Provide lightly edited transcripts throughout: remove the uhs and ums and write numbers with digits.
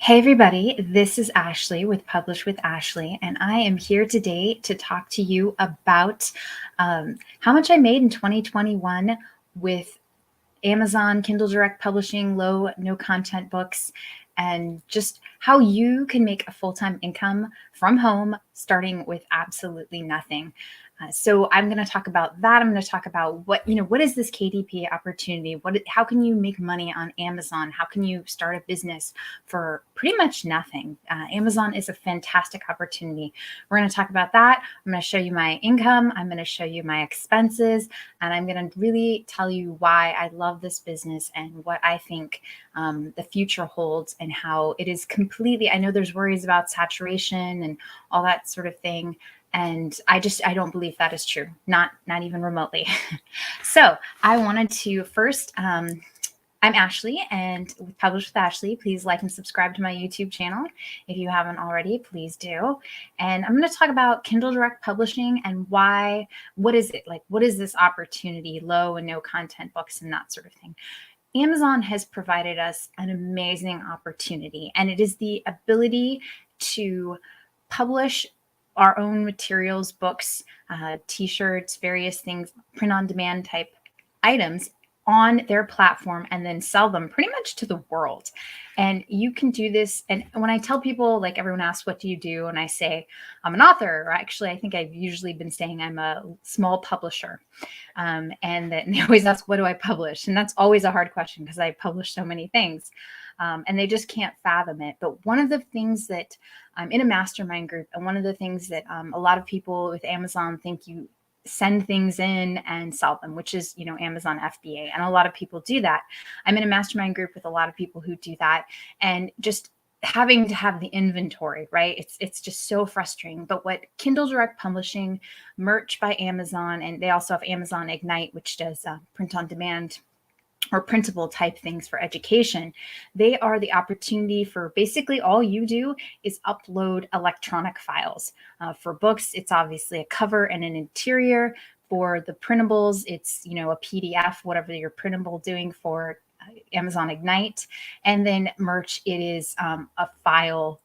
Hey everybody, this is Ashley with Publish with Ashley, and I am here today to talk to you about how much I made in 2021 with Amazon, Kindle Direct Publishing, low, no content books, and just how you can make a full-time income from home starting with absolutely nothing. So I'm going to talk about that. I'm going to talk about what is this KDP opportunity? How can you make money on Amazon? How can you start a business for pretty much nothing? Amazon is a fantastic opportunity. We're going to talk about that. I'm going to show you my income. I'm going to show you my expenses, and I'm going to really tell you why I love this business and what I think the future holds and how it is completely, I know there's worries about saturation and all that sort of thing. And I don't believe that is true, not even remotely. So I wanted to first, I'm Ashley, and with Publish with Ashley, please like and subscribe to my YouTube channel. If you haven't already, please do. And I'm going to talk about Kindle Direct Publishing and what is it? Like, what is this opportunity, low and no content books and that sort of thing. Amazon has provided us an amazing opportunity, and it is the ability to publish our own materials, books, t-shirts, various things, print on demand type items on their platform and then sell them pretty much to the world. And you can do this. And when I tell people, like, everyone asks, what do you do? And I say, I'm an author, or actually, I think I've usually been saying I'm a small publisher. And they always ask, what do I publish? And that's always a hard question because I publish so many things. And they just can't fathom it. But one of the things that I'm in a mastermind group, and one of the things that a lot of people with Amazon think you send things in and sell them, which is, Amazon FBA. And a lot of people do that. I'm in a mastermind group with a lot of people who do that, and just having to have the inventory, right? It's just so frustrating. But what Kindle Direct Publishing, Merch by Amazon, and they also have Amazon Ignite, which does print on demand or printable type things for education. They are the opportunity for basically all you do is upload electronic files. For books, it's obviously a cover and an interior. For the printables, it's, a PDF, whatever you're printable doing for Amazon Ignite. And then merch, it is a file,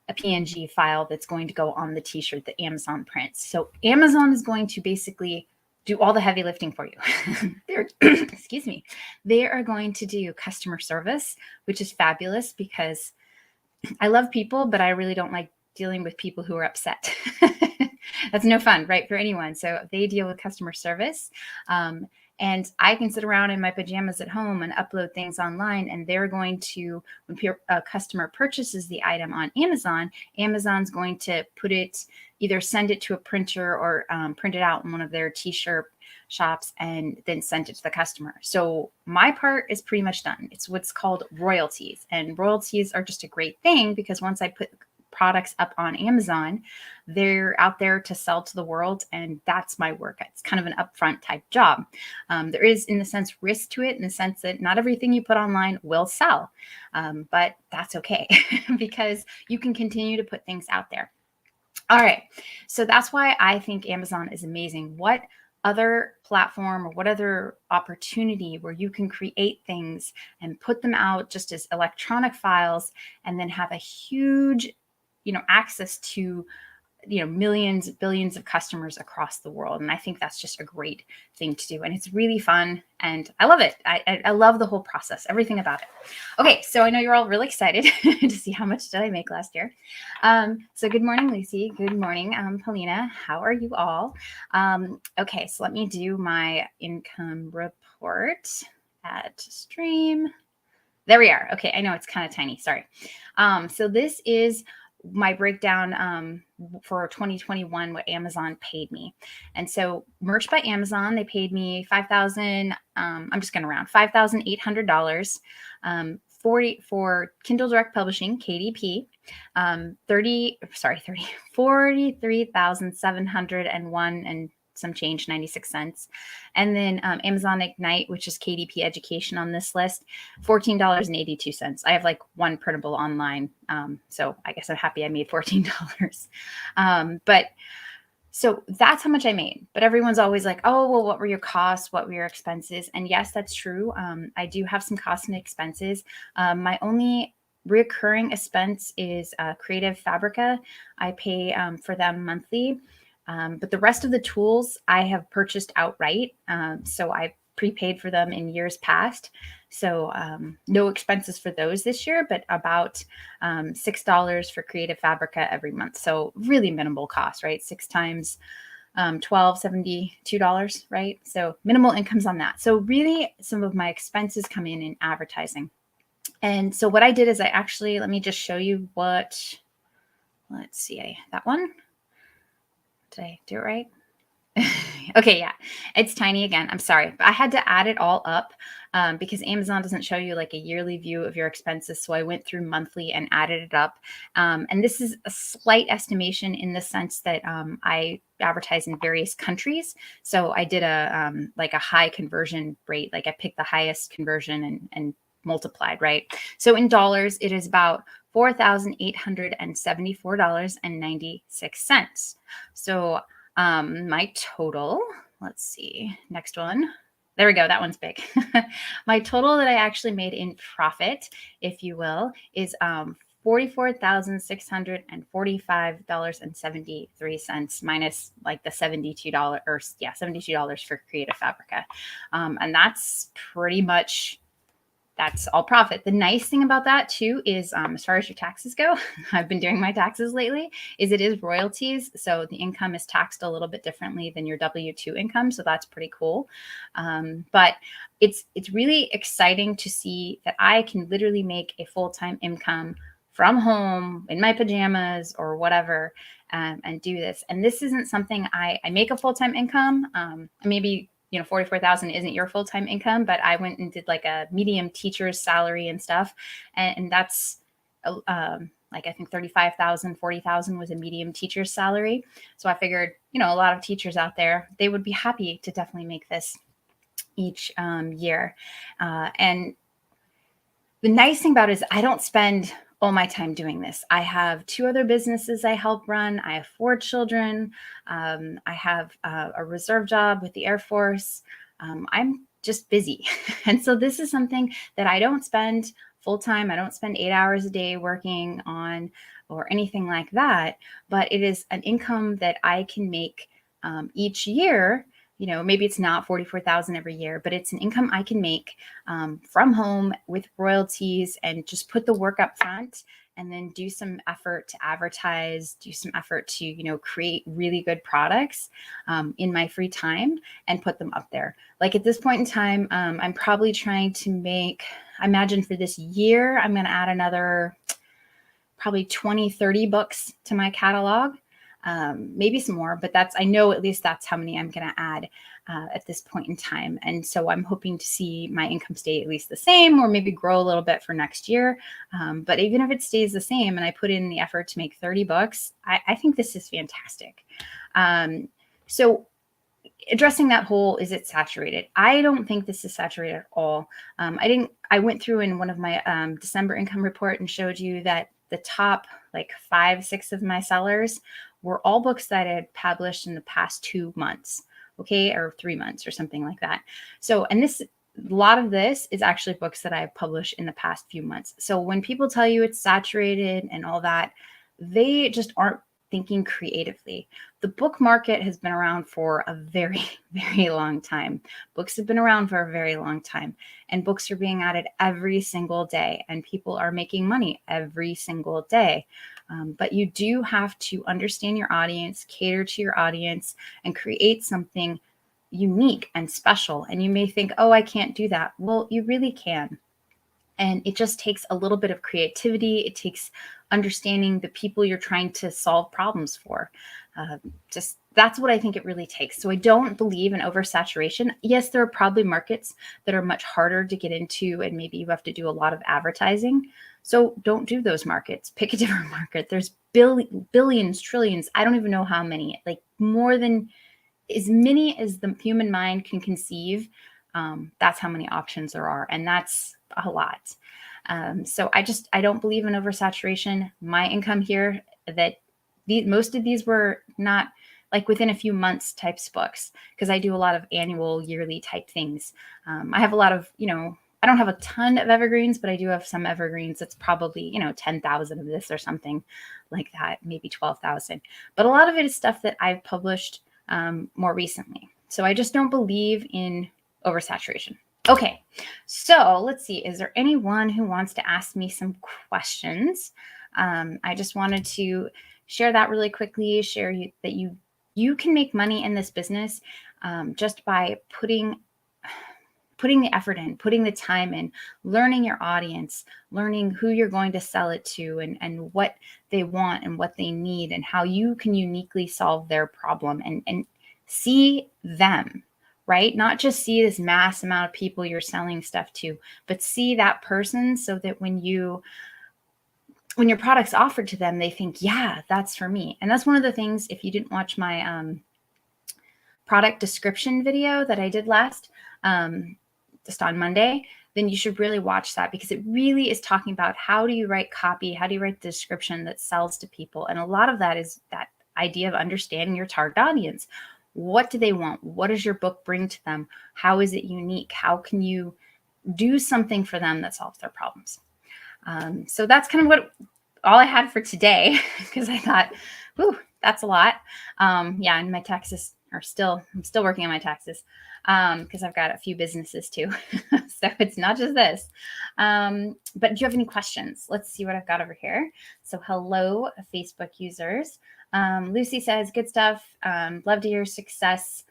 a PNG file that's going to go on the t-shirt that Amazon prints. So Amazon is going to basically do all the heavy lifting for you. Excuse me. They are going to do customer service, which is fabulous because I love people, but I really don't like dealing with people who are upset. That's no fun, right, for anyone. So they deal with customer service. And I can sit around in my pajamas at home and upload things online, and they're going to, when a customer purchases the item on Amazon, Amazon's going to either send it to a printer or print it out in one of their t-shirt shops and then send it to the customer. So my part is pretty much done. It's what's called royalties, and royalties are just a great thing because once I put products up on Amazon, they're out there to sell to the world, and that's my work. It's kind of an upfront type job. There is, in the sense, risk to it, in the sense that not everything you put online will sell, but that's okay because you can continue to put things out there. All right, so that's why I think Amazon is amazing. What other platform or what other opportunity where you can create things and put them out just as electronic files and then have a huge access to, millions, billions of customers across the world. And I think that's just a great thing to do. And it's really fun. And I love it. I love the whole process, everything about it. Okay, so I know you're all really excited to see how much did I make last year. So good morning, Lucy. Good morning, Paulina. How are you all? Okay, so let me do my income report at stream. There we are. Okay, I know it's kind of tiny. Sorry. So this is my breakdown for 2021, what Amazon paid me. And so Merch by Amazon, they paid me $5,000. I'm just going to round $5,800. 40 for Kindle Direct Publishing, KDP, 43,701 and some change, 96 cents. And then Amazon Ignite, which is KDP education on this list, $14.82. I have like one printable online. So I guess I'm happy I made $14. But so that's how much I made. But everyone's always like, oh, well, what were your costs? What were your expenses? And yes, that's true. I do have some costs and expenses. My only Recurring expense is Creative Fabrica. I pay for them monthly. But the rest of the tools I have purchased outright. So I prepaid for them in years past. So no expenses for those this year, but about $6 for Creative Fabrica every month. So really minimal cost, right? 6 times 12, $72, right? So minimal incomes on that. So really some of my expenses come in advertising. And so what I did is let me just show you let's see, that one. Did I do it right? Okay, yeah, it's tiny again. I'm sorry, but I had to add it all up because Amazon doesn't show you like a yearly view of your expenses. So I went through monthly and added it up. And this is a slight estimation in the sense that I advertise in various countries. So I did a high conversion rate. Like I picked the highest conversion and multiplied, right? So in dollars, it is about $4,874.96. So my total, let's see, next one. There we go. That one's big. My total that I actually made in profit, if you will, is $44,645.73 minus like the $72 or $72 for Creative Fabrica. And that's pretty much that's all profit. The nice thing about that too is as far as your taxes go, I've been doing my taxes lately, is it is royalties. So the income is taxed a little bit differently than your W-2 income. So that's pretty cool. But it's really exciting to see that I can literally make a full-time income from home in my pajamas or whatever and do this. And this isn't something I make a full-time income. Maybe 44,000 isn't your full-time income, but I went and did like a medium teacher's salary and stuff. And that's like, I think 35,000, 40,000 was a medium teacher's salary. So I figured, a lot of teachers out there, they would be happy to definitely make this each year. And the nice thing about it is I don't spend all my time doing this. I have 2 other businesses I help run. I have 4 children. I have a reserve job with the Air Force. I'm just busy. And so this is something that I don't spend full time. I don't spend 8 hours a day working on or anything like that. But it is an income that I can make each year. Maybe it's not 44,000 every year, but it's an income I can make from home with royalties and just put the work up front and then do some effort to advertise, do some effort to, create really good products in my free time and put them up there. Like at this point in time, I'm probably trying to I imagine for this year, I'm going to add another probably 20, 30 books to my catalog. Maybe some more, but I know at least that's how many I'm going to add at this point in time. And so I'm hoping to see my income stay at least the same or maybe grow a little bit for next year. But even if it stays the same and I put in the effort to make 30 books, I think this is fantastic. So addressing that whole, is it saturated? I don't think this is saturated at all. I went through in one of my December income report and showed you that the top like 5, 6 of my sellers were all books that I had published in the past 2 months, okay, or 3 months or something like that. So, and a lot of this is actually books that I've published in the past few months. So when people tell you it's saturated and all that, they just aren't thinking creatively. The book market has been around for a very, very long time. Books have been around for a very long time, and books are being added every single day, and people are making money every single day. But you do have to understand your audience, cater to your audience, and create something unique and special. And you may think, oh, I can't do that. Well, you really can. And it just takes a little bit of creativity. It takes understanding the people you're trying to solve problems for. That's what I think it really takes. So I don't believe in oversaturation. Yes, there are probably markets that are much harder to get into, and maybe you have to do a lot of advertising. So don't do those markets. Pick a different market. There's billions, trillions. I don't even know how many, like more than as many as the human mind can conceive. That's how many options there are. And that's a lot. So I don't believe in oversaturation. My income here, most of these were not like within a few months types books, because I do a lot of annual, yearly type things. I have a lot of, I don't have a ton of evergreens, but I do have some evergreens. It's probably, 10,000 of this or something like that, maybe 12,000. But a lot of it is stuff that I've published more recently. So I just don't believe in oversaturation. Okay, so let's see. Is there anyone who wants to ask me some questions? I just wanted to share that really quickly, share that you can make money in this business just by putting the effort in, putting the time in, learning your audience, learning who you're going to sell it to and what they want and what they need and how you can uniquely solve their problem and see them, right? Not just see this mass amount of people you're selling stuff to, but see that person so that when your product's offered to them, they think, yeah, that's for me. And that's one of the things, if you didn't watch my product description video that I did last, just on Monday, then you should really watch that because it really is talking about how do you write copy, how do you write the description that sells to people. And a lot of that is that idea of understanding your target audience. What do they want? What does your book bring to them? How is it unique? How can you do something for them that solves their problems? So that's kind of all I had for today because I thought, whew, that's a lot. Yeah, and my taxes I'm still working on my taxes because I've got a few businesses too. So it's not just this. But do you have any questions? Let's see what I've got over here. So hello, Facebook users. Lucy says, good stuff. Love to hear success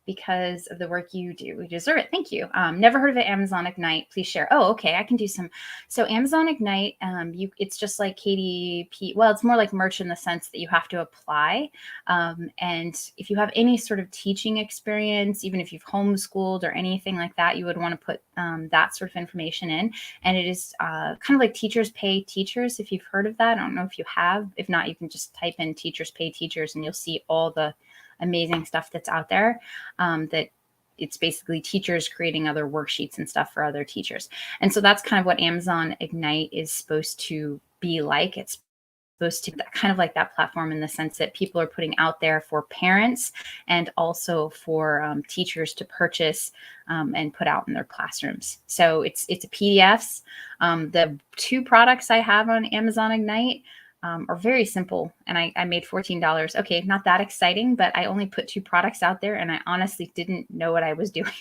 because of the work you do. We deserve it. Thank you. Never heard of it. Amazon Ignite. Please share. Oh, okay. I can do some. So Amazon Ignite, it's just like KDP. Well, it's more like merch in the sense that you have to apply. And if you have any sort of teaching experience, even if you've homeschooled or anything like that, you would want to put that sort of information in. And it is kind of like Teachers Pay Teachers. If you've heard of that, I don't know if you have. If not, you can just type in Teachers Pay Teachers and you'll see all the amazing stuff that's out there that it's basically teachers creating other worksheets and stuff for other teachers. And so that's kind of what Amazon Ignite is supposed to be like. It's supposed to be kind of like that platform in the sense that people are putting out there for parents and also for teachers to purchase and put out in their classrooms. So it's PDFs. The two products I have on Amazon Ignite are very simple. And I made $14. Okay, not that exciting, but I only put two products out there and I honestly didn't know what I was doing.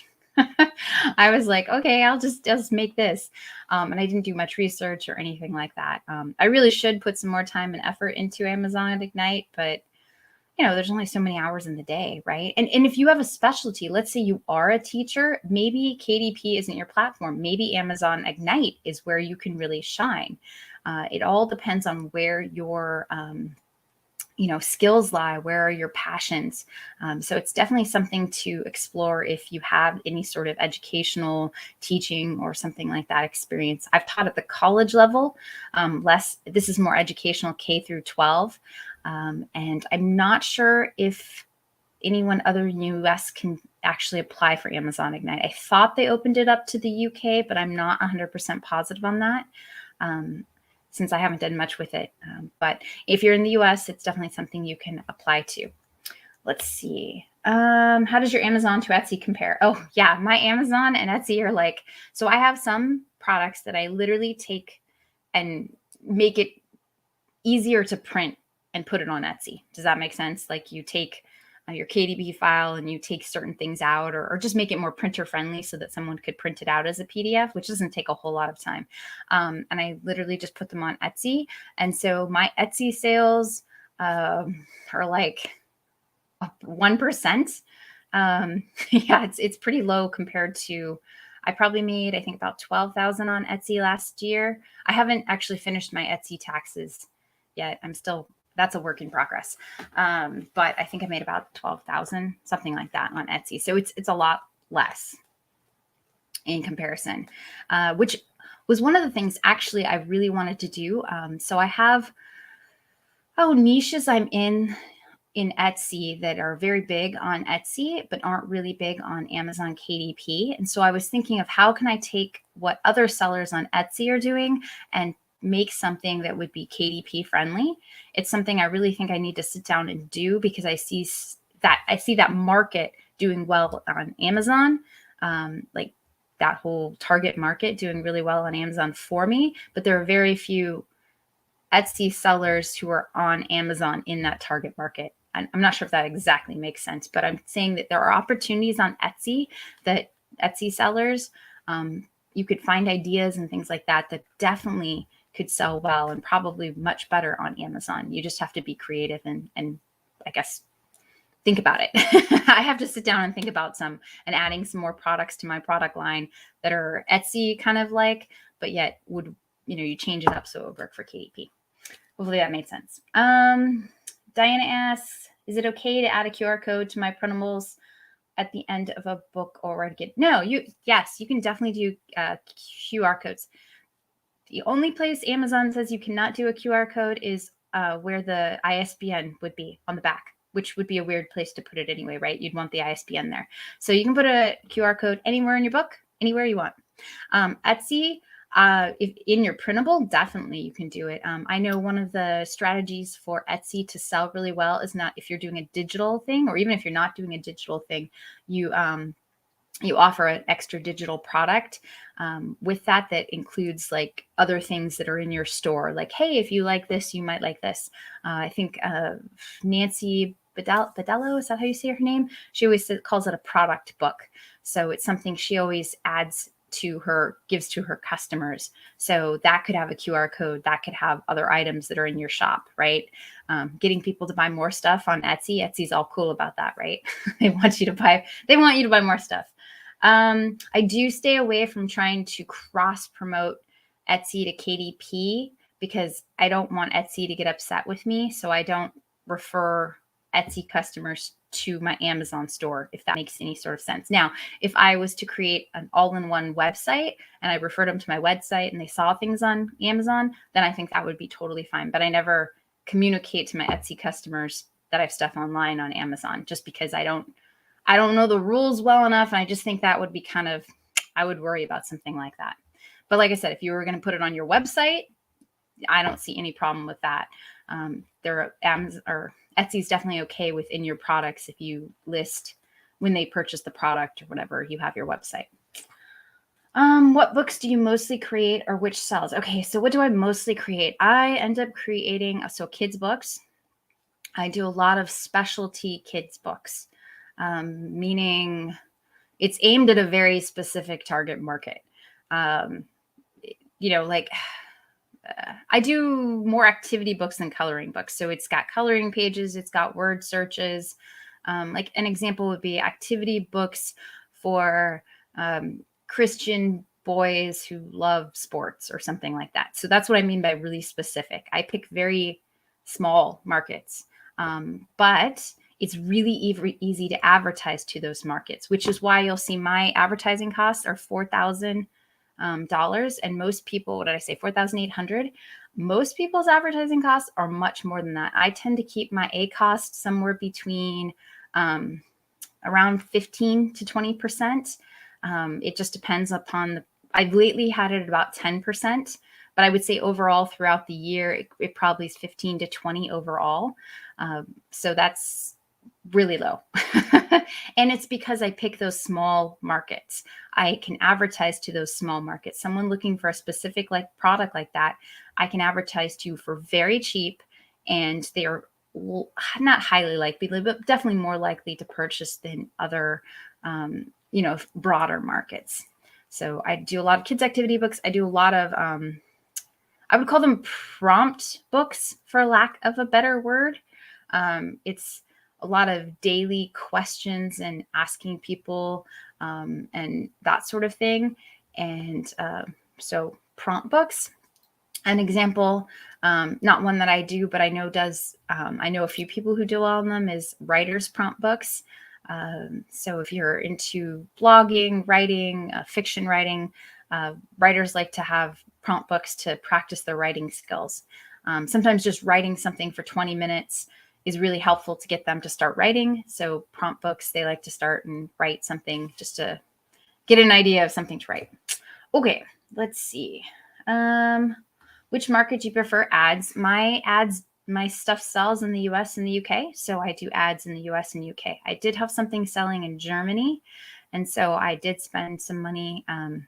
I was like, okay, I'll just make this. And I didn't do much research or anything like that. I really should put some more time and effort into Amazon Ignite, but there's only so many hours in the day, right? And if you have a specialty, let's say you are a teacher, maybe KDP isn't your platform. Maybe Amazon Ignite is where you can really shine. It all depends on where your skills lie, where are your passions. So it's definitely something to explore if you have any sort of educational teaching or something like that experience. I've taught at the college level, this is more educational K through 12. And I'm not sure if anyone other in the US can actually apply for Amazon Ignite. I thought they opened it up to the UK, but I'm not 100% positive on that. Since I haven't done much with it. But if you're in the US, it's definitely something you can apply to. Let's see. How does your Amazon to Etsy compare? Oh, yeah, my Amazon and Etsy are like, so I have some products that I literally take and make it easier to print and put it on Etsy. Does that make sense? Like you take your KDP file and you take certain things out or just make it more printer friendly so that someone could print it out as a PDF, which doesn't take a whole lot of time. And I literally just put them on Etsy. And so my Etsy sales are like 1%. Yeah, it's pretty low compared to, I probably made, I think about 12,000 on Etsy last year. I haven't actually finished my Etsy taxes yet. That's a work in progress. But I think I made about 12,000, something like that on Etsy. So it's a lot less in comparison, which was one of the things actually I really wanted to do. So I have, niches I'm in Etsy that are very big on Etsy, but aren't really big on Amazon KDP. And so I was thinking of how can I take what other sellers on Etsy are doing and make something that would be KDP friendly. It's something I really think I need to sit down and do because I see that market doing well on Amazon. Like that whole target market doing really well on Amazon for me, but there are very few Etsy sellers who are on Amazon in that target market. And I'm not sure if that exactly makes sense, but I'm saying that there are opportunities on Etsy that Etsy sellers, you could find ideas and things like that that definitely could sell well and probably much better on Amazon. You just have to be creative and I guess think about it. I have to sit down and think about some and adding some more products to my product line that are Etsy kind of like, but yet would, you change it up so it would work for KDP. Hopefully that made sense. Diana asks, is it okay to add a QR code to my printables at the end of a book or write it? No, yes, you can definitely do QR codes. The only place Amazon says you cannot do a QR code is where the ISBN would be on the back, which would be a weird place to put it anyway, right? You'd want the ISBN there. So you can put a QR code anywhere in your book, anywhere you want. Etsy, if in your printable, definitely you can do it. I know one of the strategies for Etsy to sell really well is not if you're doing a digital thing, or even if you're not doing a digital thing, you offer an extra digital product with that includes like other things that are in your store. Like, hey, if you like this, you might like this. I think Nancy Badello, is that how you say her name? She always calls it a product book. So it's something she always gives to her customers. So that could have a QR code, that could have other items that are in your shop, right? Getting people to buy more stuff on Etsy. Etsy's all cool about that, right? They want you to buy more stuff. I do stay away from trying to cross promote Etsy to KDP because I don't want Etsy to get upset with me. So I don't refer Etsy customers to my Amazon store, if that makes any sort of sense. Now, if I was to create an all-in-one website and I referred them to my website and they saw things on Amazon, then I think that would be totally fine. But I never communicate to my Etsy customers that I have stuff online on Amazon just because I don't know the rules well enough. And I just think that would be I would worry about something like that. But like I said, if you were going to put it on your website, I don't see any problem with that. Etsy's definitely okay within your products if you list when they purchase the product or whatever, you have your website. What books do you mostly create or which sells? Okay, so what do I mostly create? I end up creating, kids books. I do a lot of specialty kids books, meaning it's aimed at a very specific target market. I do more activity books than coloring books. So it's got coloring pages, it's got word searches. Like an example would be activity books for Christian boys who love sports or something like that. So that's what I mean by really specific. I pick very small markets, but it's really easy to advertise to those markets, which is why you'll see my advertising costs are $4,000. And most people, what did I say? 4,800. Most people's advertising costs are much more than that. I tend to keep my ACost somewhere between around 15 to 20%. It just depends upon I've lately had it at about 10%, but I would say overall throughout the year, it probably is 15 to 20 overall. So that's really low. And it's because I pick those small markets. I can advertise to those small markets. Someone looking for a specific product like that, I can advertise to for very cheap, and they are not highly likely, but definitely more likely to purchase than other, broader markets. So I do a lot of kids activity books. I do a lot of, I would call them prompt books for lack of a better word. It's a lot of daily questions and asking people and that sort of thing. And so prompt books, an example, not one that I do, but I know I know a few people who do all of them, is writers prompt books. So if you're into blogging, writing, fiction writing, writers like to have prompt books to practice their writing skills. Sometimes just writing something for 20 minutes is really helpful to get them to start writing. So prompt books, they like to start and write something just to get an idea of something to write. Okay, let's see. Which market do you prefer ads? My stuff sells in the US and the UK. So I do ads in the US and UK. I did have something selling in Germany, And so I did spend some money and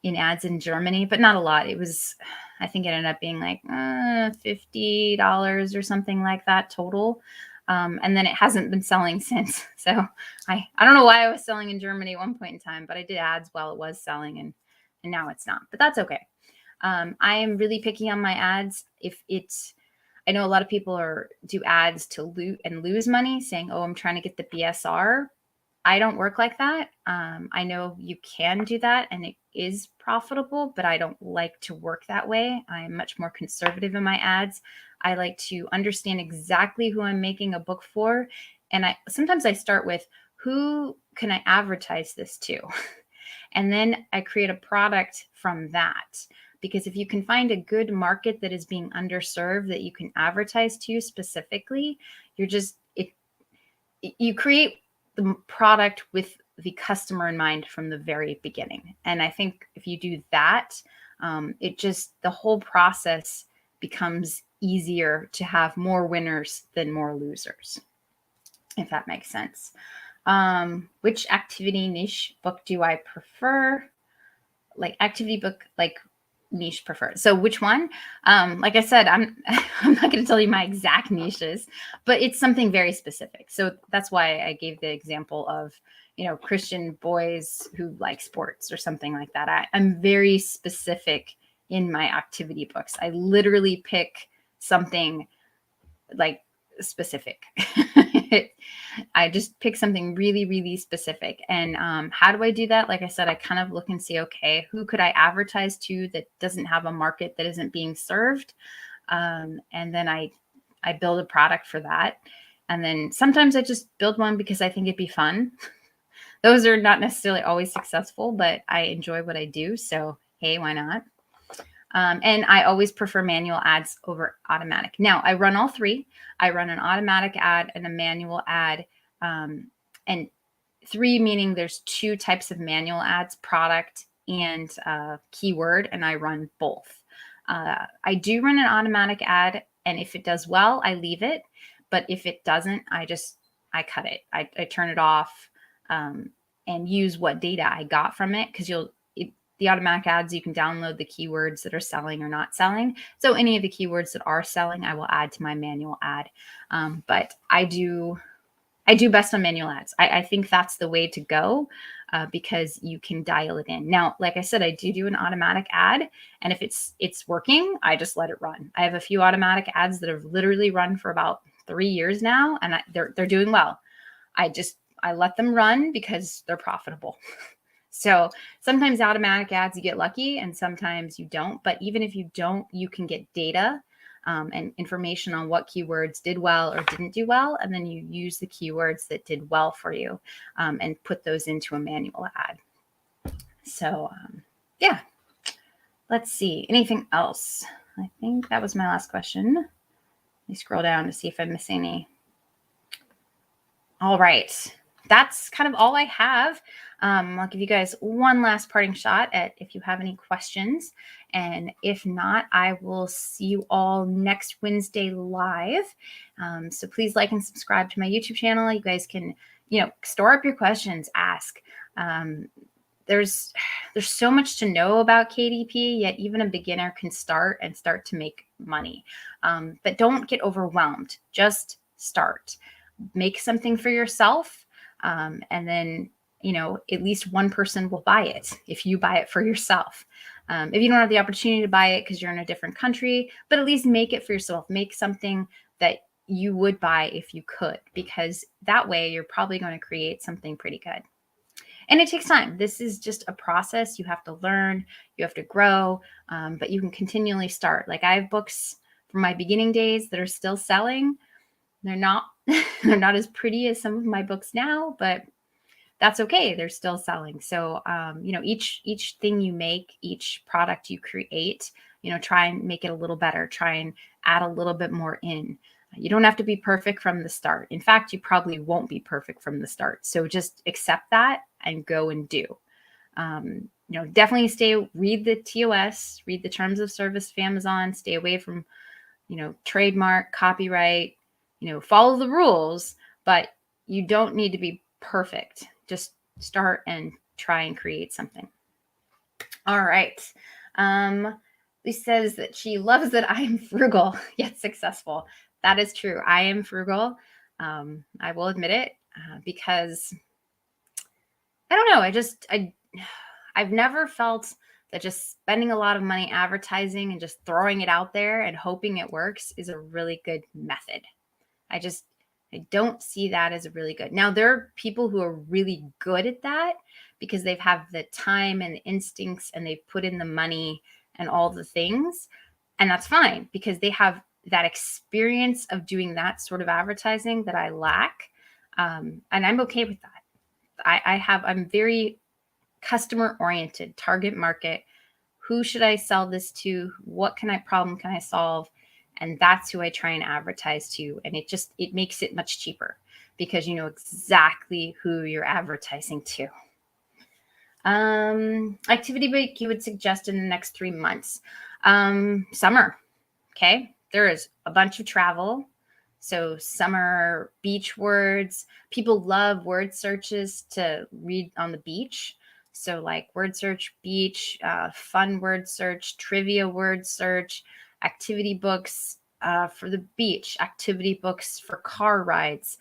in ads in Germany, but not a lot. It was, I think it ended up being like $50 or something like that total. And then it hasn't been selling since. So I don't know why I was selling in Germany at one point in time, but I did ads while it was selling, and now it's not, but that's okay. I am really picky on my ads. I know a lot of people do ads to lose money, saying, "Oh, I'm trying to get the BSR." I don't work like that. I know you can do that and it is profitable, but I don't like to work that way. I'm much more conservative in my ads. I like to understand exactly who I'm making a book for. And sometimes I start with, who can I advertise this to? And then I create a product from that. Because if you can find a good market that is being underserved that you can advertise to specifically, you create the product with the customer in mind from the very beginning. And I think if you do that, the whole process becomes easier to have more winners than more losers, if that makes sense. Which activity niche book do I prefer? Like activity book, like niche preferred. So which one? Like I said, I'm not going to tell you my exact niches, but it's something very specific. So that's why I gave the example of, Christian boys who like sports or something like that. I'm very specific in my activity books. I literally pick something like specific. I just pick something really, really specific. And how do I do that? Like I said, I kind of look and see, okay, who could I advertise to that doesn't have a market that isn't being served? And then I build a product for that. And then sometimes I just build one because I think it'd be fun. Those are not necessarily always successful, but I enjoy what I do. So, hey, why not? And I always prefer manual ads over automatic. Now, I run all three. I run an automatic ad and a manual ad. And three meaning there's two types of manual ads, product and keyword, and I run both. I do run an automatic ad, and if it does well, I leave it. But if it doesn't, I cut it. I turn it off and use what data I got from it, because the automatic ads, you can download the keywords that are selling or not selling. So any of the keywords that are selling, I will add to my manual ad. But I do best on manual ads. I think that's the way to go because you can dial it in. Now, like I said, I do an automatic ad, and if it's working, I just let it run. I have a few automatic ads that have literally run for about 3 years now, and they're doing well. I let them run because they're profitable. So sometimes automatic ads, you get lucky and sometimes you don't. But even if you don't, you can get data and information on what keywords did well or didn't do well. And then you use the keywords that did well for you and put those into a manual ad. So yeah, let's see. Anything else? I think that was my last question. Let me scroll down to see if I'm missing any. All right. That's kind of all I have. I'll give you guys one last parting shot at if you have any questions. And if not, I will see you all next Wednesday live. So please like and subscribe to my YouTube channel. You guys can, store up your questions, ask. There's so much to know about KDP, yet even a beginner can start to make money. But don't get overwhelmed. Just start. Make something for yourself. And then, at least one person will buy it if you buy it for yourself. If you don't have the opportunity to buy it because you're in a different country, but at least make it for yourself. Make something that you would buy if you could, because that way you're probably going to create something pretty good. And it takes time. This is just a process. You have to learn, you have to grow, but you can continually start. Like I have books from my beginning days that are still selling. They're not as pretty as some of my books now, but that's okay. They're still selling. So, each thing you make, each product you create, try and make it a little better. Try and add a little bit more in. You don't have to be perfect from the start. In fact, you probably won't be perfect from the start. So just accept that and go and do. Definitely read the TOS, read the terms of service of Amazon, stay away from, trademark, copyright, follow the rules, but you don't need to be perfect. Just start and try and create something. All right. Lisa says that she loves that I'm frugal yet successful. That is true. I am frugal. I will admit it because I don't know. I've never felt that just spending a lot of money advertising and just throwing it out there and hoping it works is a really good method. I don't see that as a really good. Now, there are people who are really good at that because they've have the time and the instincts and they've put in the money and all the things. And that's fine because they have that experience of doing that sort of advertising that I lack. And I'm okay with that. I'm very customer oriented, target market. Who should I sell this to? What problem can I solve? And that's who I try and advertise to. And it makes it much cheaper because you know exactly who you're advertising to. Activity book you would suggest in the next 3 months. Summer. Okay. There is a bunch of travel. So summer beach words. People love word searches to read on the beach. So like word search, beach, fun word search, trivia word search, activity books for the beach, activity books for car rides.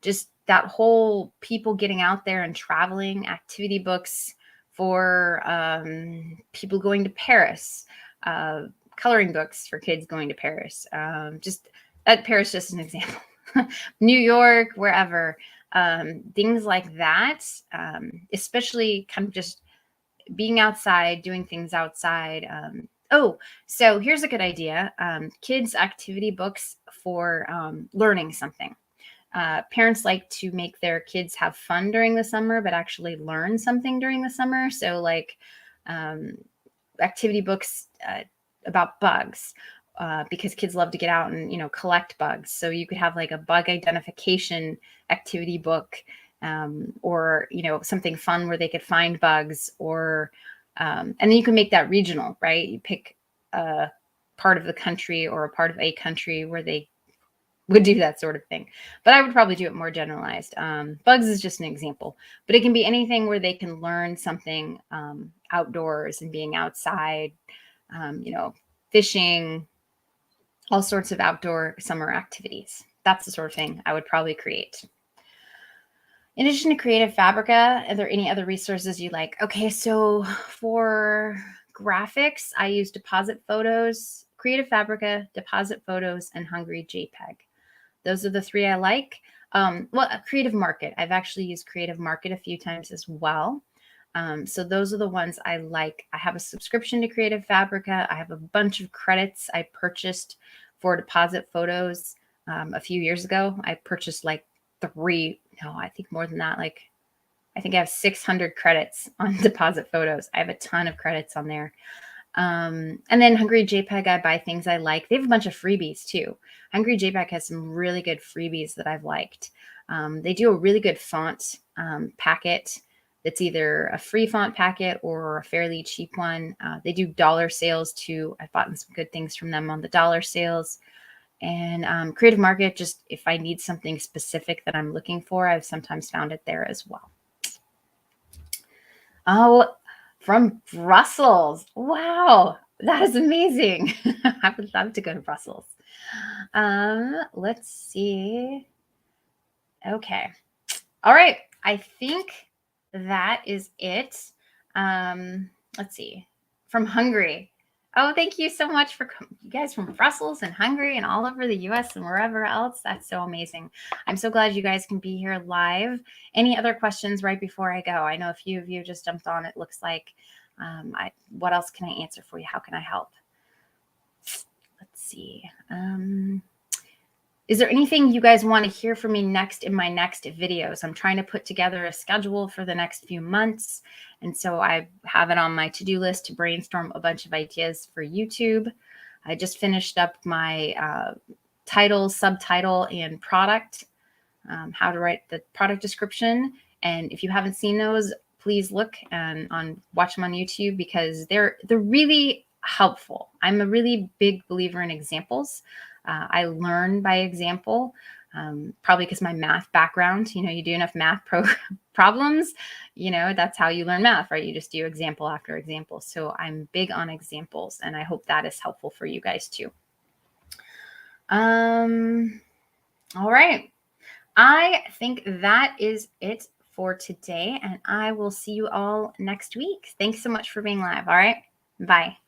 Just that whole people getting out there and traveling, activity books for people going to Paris, coloring books for kids going to Paris. Just at Paris, just an example. New York, wherever. Things like that, especially kind of just being outside, doing things outside. So here's a good idea. Kids activity books for learning something. Parents like to make their kids have fun during the summer, but actually learn something during the summer. So like activity books about bugs. Because kids love to get out and, you know, collect bugs. So you could have like a bug identification activity book, or, you know, something fun where they could find bugs, or, and then you can make that regional, right? You pick a part of the country or a part of a country where they would do that sort of thing. But I would probably do it more generalized. Bugs is just an example, but it can be anything where they can learn something outdoors and being outside, you know, fishing, all sorts of outdoor summer activities. That's the sort of thing I would probably create. In addition to Creative Fabrica, are there any other resources you like? Okay, so for graphics, I use Deposit Photos, Creative Fabrica, Deposit Photos, and Hungry JPEG. Those are the 3 I like. Creative Market. I've actually used Creative Market a few times as well. So those are the ones I like. I have a subscription to Creative Fabrica. I have a bunch of credits I purchased for Deposit Photos a few years ago. I purchased like I think more than that. Like, I think I have 600 credits on Deposit Photos. I have a ton of credits on there. And then Hungry JPEG, I buy things I like. They have a bunch of freebies too. Hungry JPEG has some really good freebies that I've liked. They do a really good font packet. It's either a free font packet or a fairly cheap one. They do dollar sales too. I've bought some good things from them on the dollar sales. And Creative Market, just if I need something specific that I'm looking for, I've sometimes found it there as well. Oh, from Brussels. Wow, that is amazing. I would love to go to Brussels. Let's see. Okay. All right. I think that is it. Let's see. From Hungary. Oh, thank you so much for you guys from Brussels and Hungary and all over the US and wherever else. That's so amazing. I'm so glad you guys can be here live. Any other questions right before I go? I know a few of you just jumped on, it looks like. What else can I answer for you? How can I help? Let's see. Is there anything you guys want to hear from me next in my next videos? I'm trying to put together a schedule for the next few months. And so I have it on my to-do list to brainstorm a bunch of ideas for YouTube. I just finished up my title, subtitle, and product, how to write the product description. And if you haven't seen those, please look and watch them on YouTube because they're really helpful. I'm a really big believer in examples. I learn by example. Probably because my math background, you do enough math problems, that's how you learn math, right? You just do example after example. So I'm big on examples, and I hope that is helpful for you guys too. All right. I think that is it for today, and I will see you all next week. Thanks so much for being live. All right. Bye.